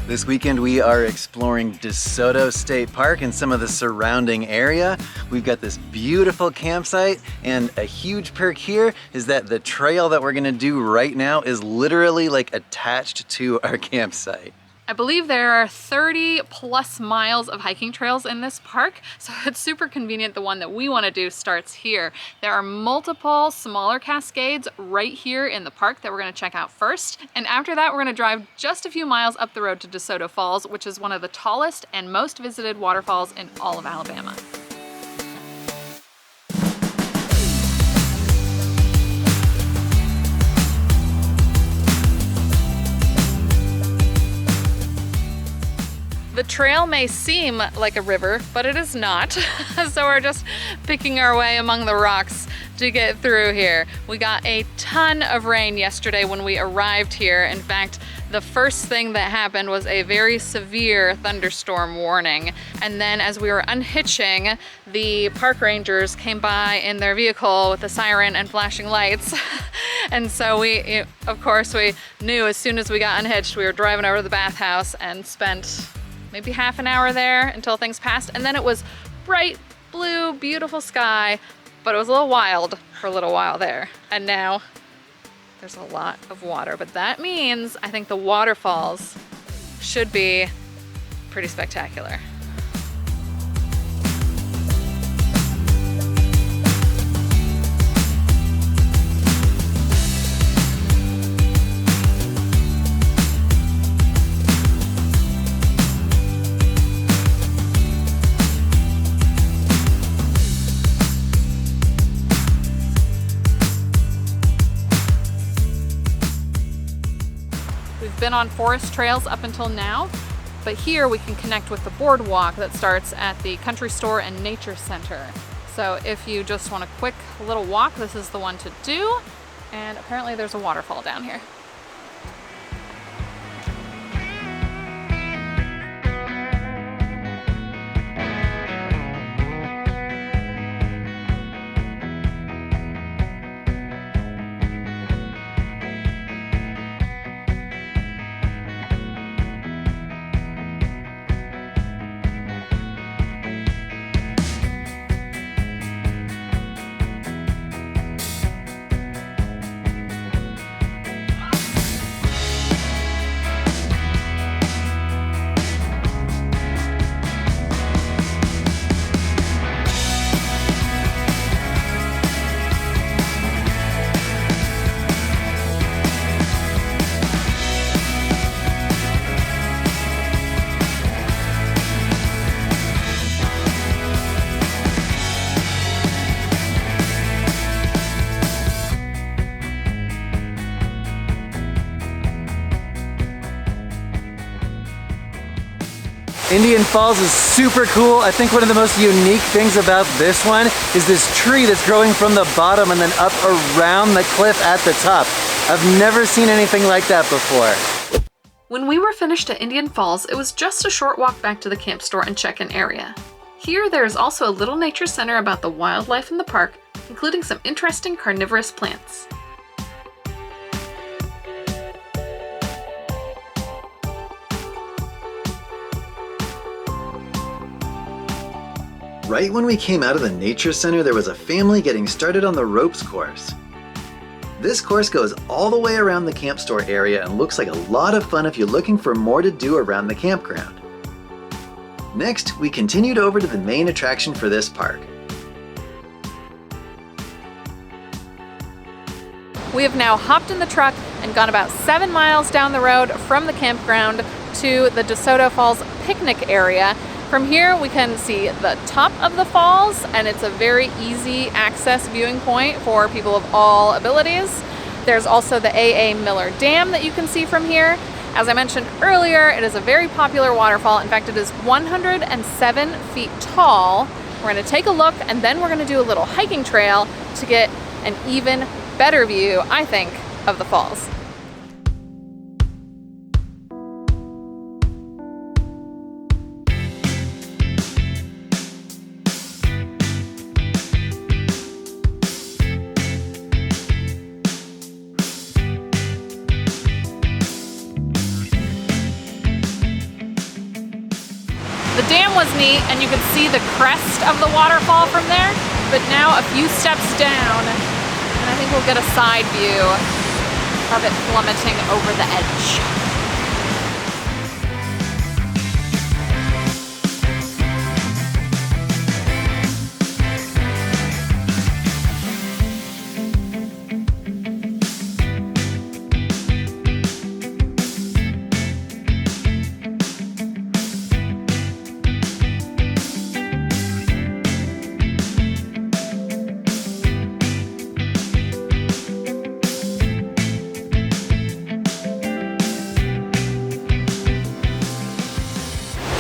This weekend we are exploring DeSoto State Park and some of the surrounding area. We've got this beautiful campsite, and a huge perk here is that the trail that we're gonna do right now is literally like attached to our campsite. I believe there are 30 plus miles of hiking trails in this park, so it's super convenient. The one that we want to do starts here. There are multiple smaller cascades right here in the park that we're going to check out first. And after that, we're going to drive just a few miles up the road to DeSoto Falls, which is one of the tallest and most visited waterfalls in all of Alabama. The trail may seem like a river, but it is not. So we're just picking our way among the rocks to get through here. We got a ton of rain yesterday when we arrived here. In fact, the first thing that happened was a very severe thunderstorm warning. And then as we were unhitching, the park rangers came by in their vehicle with a siren and flashing lights. And so of course, we knew as soon as we got unhitched, we were driving over to the bathhouse and spent maybe half an hour there until things passed. And then it was bright blue, beautiful sky, but it was a little wild for a little while there. And now there's a lot of water, but that means I think the waterfalls should be pretty spectacular. We've been on forest trails up until now, but here we can connect with the boardwalk that starts at the Country Store and Nature Center. So if you just want a quick little walk, this is the one to do. And apparently there's a waterfall down here. Indian Falls is super cool. I think one of the most unique things about this one is this tree that's growing from the bottom and then up around the cliff at the top. I've never seen anything like that before. When we were finished at Indian Falls, it was just a short walk back to the camp store and check-in area. Here, there is also a little nature center about the wildlife in the park, including some interesting carnivorous plants. Right when we came out of the Nature Center, there was a family getting started on the ropes course. This course goes all the way around the camp store area and looks like a lot of fun if you're looking for more to do around the campground. Next, we continued over to the main attraction for this park. We have now hopped in the truck and gone about 7 miles down the road from the campground to the DeSoto Falls picnic area. From here we can see the top of the falls, and it's a very easy access viewing point for people of all abilities. There's also the A.A. Miller Dam that you can see from here. As I mentioned earlier, it is a very popular waterfall. In fact, it is 107 feet tall. We're going to take a look, and then we're going to do a little hiking trail to get an even better view, I think, of the falls. tiny and you can see the crest of the waterfall from there, but now a few steps down and I think we'll get a side view of it plummeting over the edge.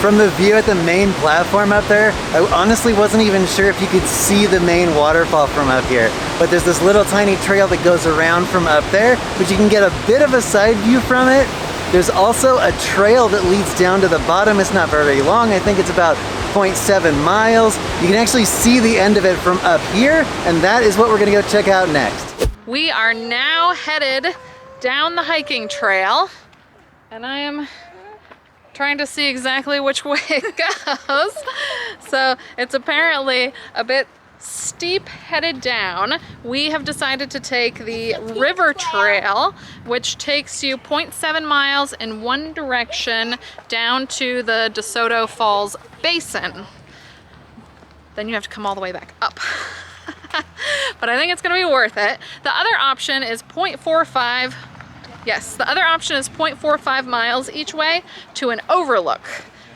From the view at the main platform up there, I honestly wasn't even sure if you could see the main waterfall from up here. But there's this little tiny trail that goes around from up there, but you can get a bit of a side view from it. There's also a trail that leads down to the bottom. It's not very long. I think it's about 0.7 miles. You can actually see the end of it from up here, and that is what we're gonna go check out next. We are now headed down the hiking trail, and I am trying to see exactly which way it goes. So it's apparently a bit steep headed down. We have decided to take the river trail, which takes you 0.7 miles in one direction down to the DeSoto Falls basin. Then you have to come all the way back up. But I think it's gonna be worth it. The other option is 0.45. Yes, the other option is 0.45 miles each way to an overlook.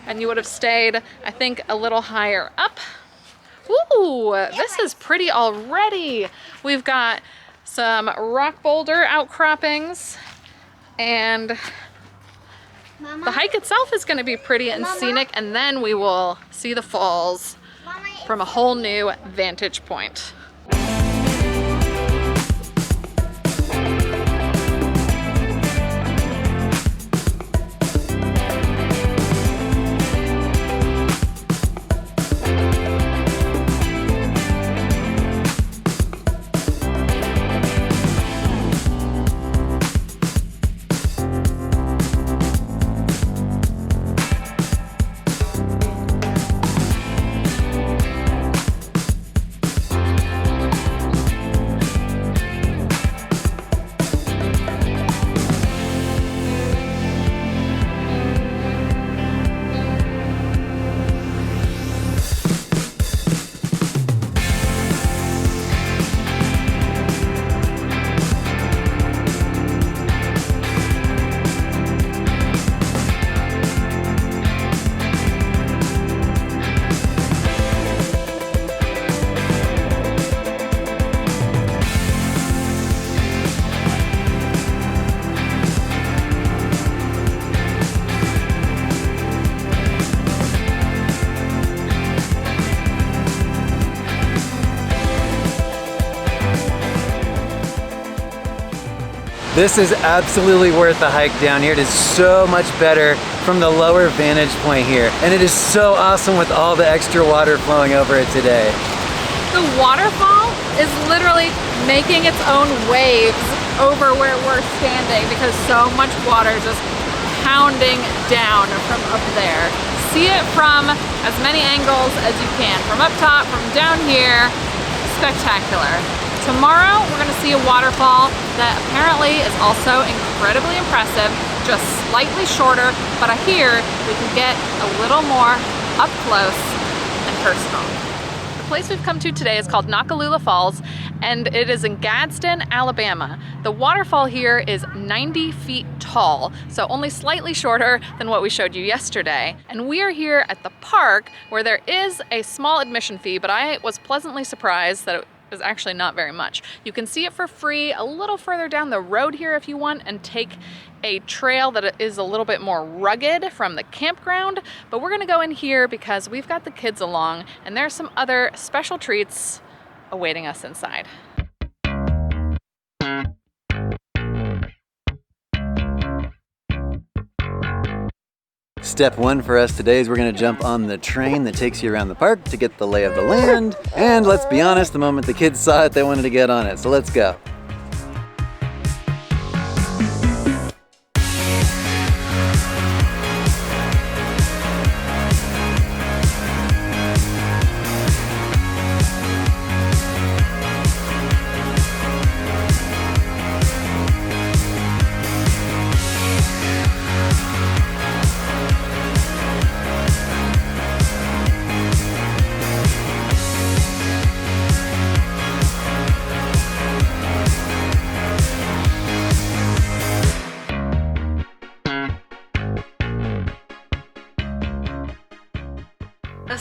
And you would have stayed, I think, a little higher up. Ooh, this is pretty already. We've got some rock boulder outcroppings, and the hike itself is gonna be pretty and scenic, and then we will see the falls from a whole new vantage point. This is absolutely worth the hike down here. It is so much better from the lower vantage point here. And it is so awesome with all the extra water flowing over it today. The waterfall is literally making its own waves over where we're standing because so much water just pounding down from up there. See it from as many angles as you can. From up top, from down here, spectacular. Tomorrow, we're gonna see a waterfall that apparently is also incredibly impressive, just slightly shorter, but I hear we can get a little more up close and personal. The place we've come to today is called Noccalula Falls, and it is in Gadsden, Alabama. The waterfall here is 90 feet tall, so only slightly shorter than what we showed you yesterday. And we are here at the park where there is a small admission fee, but I was pleasantly surprised that it is actually not very much. You can see it for free a little further down the road here if you want and take a trail that is a little bit more rugged from the campground, but we're gonna go in here because we've got the kids along and there's some other special treats awaiting us inside. Step one for us today is we're gonna jump on the train that takes you around the park to get the lay of the land. And let's be honest, the moment the kids saw it, they wanted to get on it. So let's go.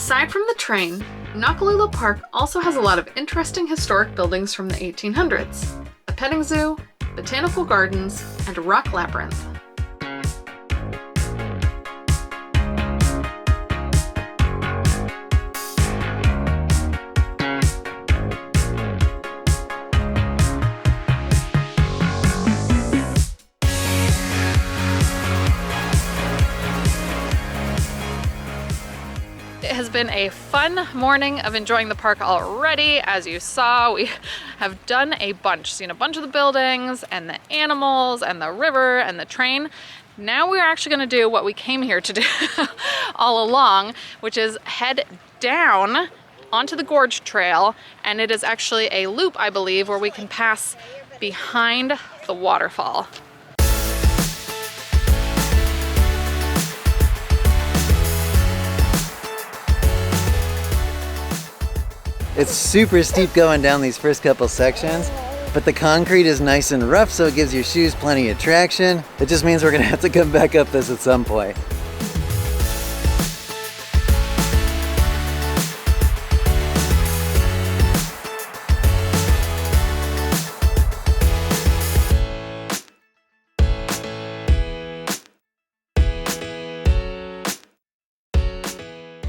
Aside from the train, Noccalula Park also has a lot of interesting historic buildings from the 1800s. A petting zoo, botanical gardens, and a rock labyrinth. It has been a fun morning of enjoying the park already. As you saw, we have done a bunch, seen a bunch of the buildings and the animals and the river and the train. Now we're actually going to do what we came here to do all along, which is head down onto the Gorge Trail, and it is actually a loop, I believe, where we can pass behind the waterfall. It's super steep going down these first couple sections, but the concrete is nice and rough, so it gives your shoes plenty of traction. It just means we're gonna have to come back up this at some point.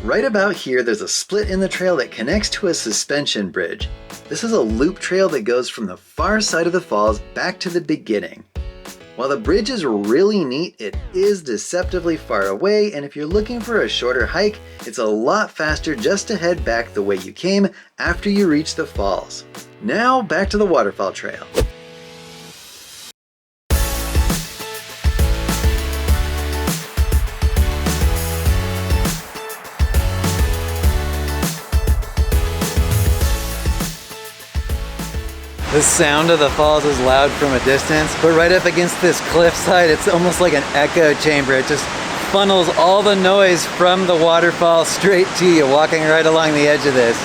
Right about here, there's a split in the trail that connects to a suspension bridge. This is a loop trail that goes from the far side of the falls back to the beginning. While the bridge is really neat, it is deceptively far away, and if you're looking for a shorter hike, it's a lot faster just to head back the way you came after you reach the falls. Now back to the waterfall trail. The sound of the falls is loud from a distance, but right up against this cliffside, it's almost like an echo chamber. It just funnels all the noise from the waterfall straight to you, walking right along the edge of this.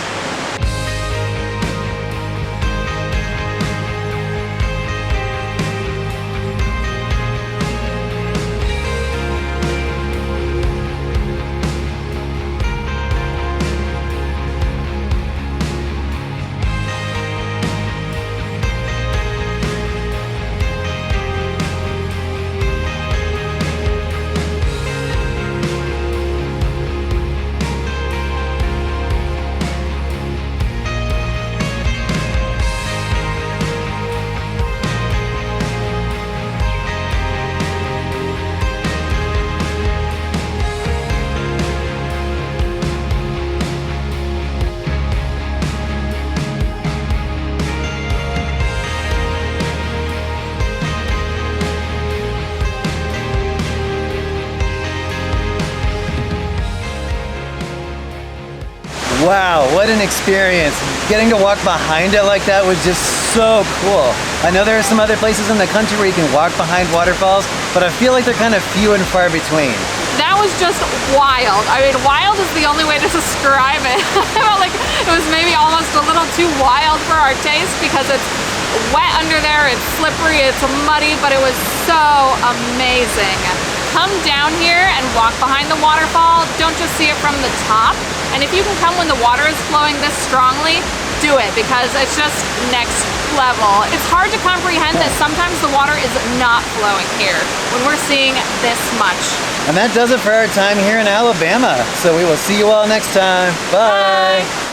Wow, what an experience. Getting to walk behind it like that was just so cool. I know there are some other places in the country where you can walk behind waterfalls, but I feel like they're kind of few and far between. That was just wild. I mean, wild is the only way to describe it. I felt like it was maybe almost a little too wild for our taste because it's wet under there, it's slippery, it's muddy, but it was so amazing. Come down here and walk behind the waterfall. Don't just see it from the top. And if you can come when the water is flowing this strongly, do it because it's just next level. It's hard to comprehend that sometimes the water is not flowing here when we're seeing this much. And that does it for our time here in Alabama. So we will see you all next time. Bye. Bye.